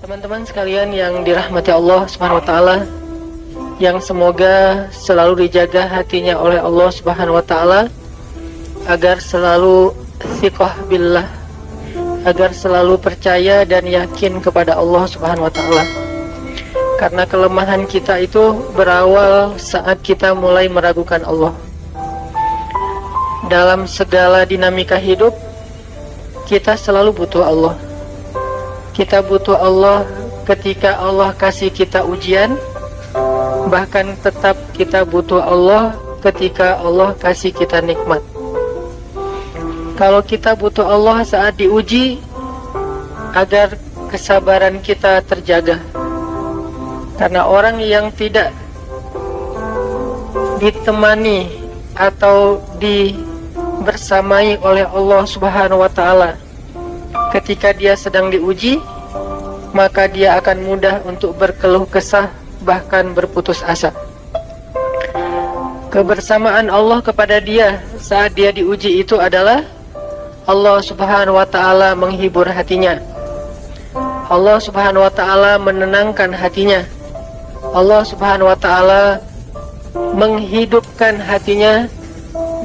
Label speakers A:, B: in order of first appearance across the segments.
A: Teman-teman sekalian yang dirahmati Allah Subhanahu wa taala, yang semoga selalu dijaga hatinya oleh Allah Subhanahu wa taala agar selalu thiqah billah, agar selalu percaya dan yakin kepada Allah Subhanahu wa taala. Karena kelemahan kita itu berawal saat kita mulai meragukan Allah. Dalam segala dinamika hidup, kita selalu butuh Allah. Kita butuh Allah ketika Allah kasih kita ujian, bahkan tetap kita butuh Allah ketika Allah kasih kita nikmat. Kalau kita butuh Allah saat diuji, agar kesabaran kita terjaga. Karena orang yang tidak ditemani atau dibersamai oleh Allah Subhanahu wa taala ketika dia sedang diuji, maka dia akan mudah untuk berkeluh kesah, bahkan berputus asa. Kebersamaan Allah kepada dia saat dia diuji itu adalah Allah Subhanahu wa taala menghibur hatinya. Allah Subhanahu wa taala menenangkan hatinya. Allah Subhanahu wa taala menghidupkan hatinya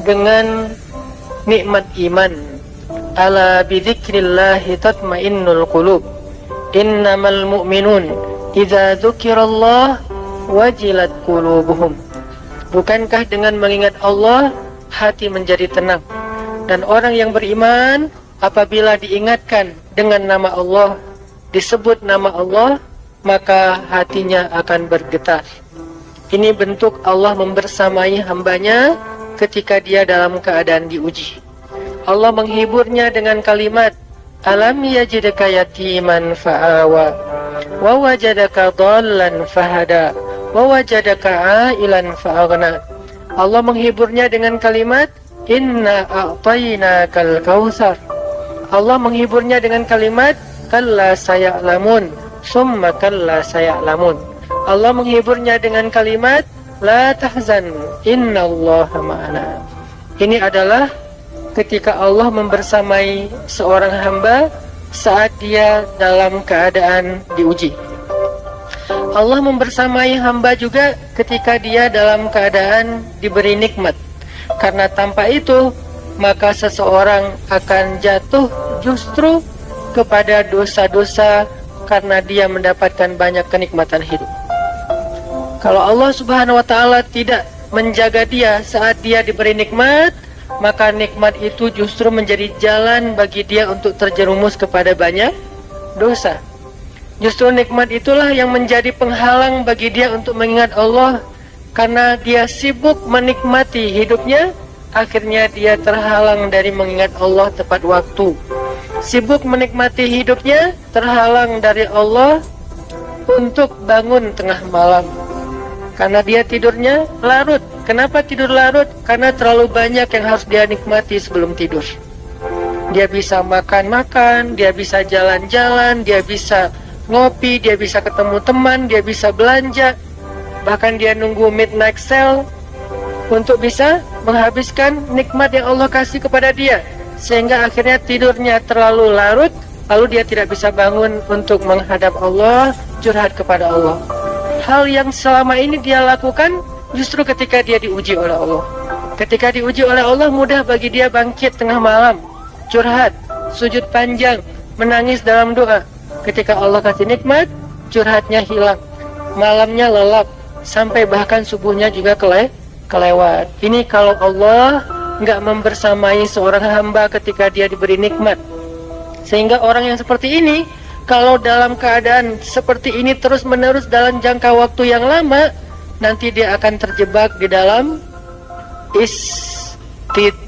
A: dengan nikmat iman. Ala bidzikrillahi tatmainnul qulub. Innamal mu'minun idza dzukirallah wajilat qulubuhum. Bukankah dengan mengingat Allah hati menjadi tenang? Dan orang yang beriman apabila diingatkan dengan nama Allah, disebut nama Allah, maka hatinya akan bergetar. Ini bentuk Allah membersamai hambanya ketika dia dalam keadaan diuji. Allah menghiburnya dengan kalimat, Alam yajidka yatiman fa'awa, wa wajadaka dhallan fahada, wa wajadaka ailan fa'aghna. Allah menghiburnya dengan kalimat, Inna a'tainakal kautsar. Allah menghiburnya dengan kalimat, Kalla saya'lamun, summa kalla saya'lamun. Allah menghiburnya dengan kalimat, La tahzan, innallaha ma'ana. Ini adalah ketika Allah membersamai seorang hamba saat dia dalam keadaan diuji. Allah membersamai hamba juga ketika dia dalam keadaan diberi nikmat. Karena tanpa itu, maka seseorang akan jatuh justru kepada dosa-dosa karena dia mendapatkan banyak kenikmatan hidup. Kalau Allah Subhanahu wa taala tidak menjaga dia saat dia diberi nikmat, maka nikmat itu justru menjadi jalan bagi dia untuk terjerumus kepada banyak dosa. Justru nikmat itulah yang menjadi penghalang bagi dia untuk mengingat Allah. Karena dia sibuk menikmati hidupnya, akhirnya dia terhalang dari mengingat Allah tepat waktu. Sibuk menikmati hidupnya, terhalang dari Allah untuk bangun tengah malam. Karena dia tidurnya larut. Kenapa tidur larut? Karena terlalu banyak yang harus dia nikmati sebelum tidur. Dia bisa makan-makan, dia bisa jalan-jalan, dia bisa ngopi, dia bisa ketemu teman, dia bisa belanja. Bahkan dia nunggu midnight sale untuk bisa menghabiskan nikmat yang Allah kasih kepada dia. Sehingga akhirnya tidurnya terlalu larut, lalu dia tidak bisa bangun untuk menghadap Allah, curhat kepada Allah. Hal yang selama ini dia lakukan justru ketika dia diuji oleh Allah. Ketika diuji oleh Allah, mudah bagi dia bangkit tengah malam, curhat, sujud panjang, menangis dalam doa. Ketika Allah kasih nikmat, curhatnya hilang, malamnya lelap, sampai bahkan subuhnya juga kelewat. Ini kalau Allah nggak membersamai seorang hamba ketika dia diberi nikmat. Sehingga orang yang seperti ini, kalau dalam keadaan seperti ini terus-menerus dalam jangka waktu yang lama, nanti dia akan terjebak di dalam istidraj.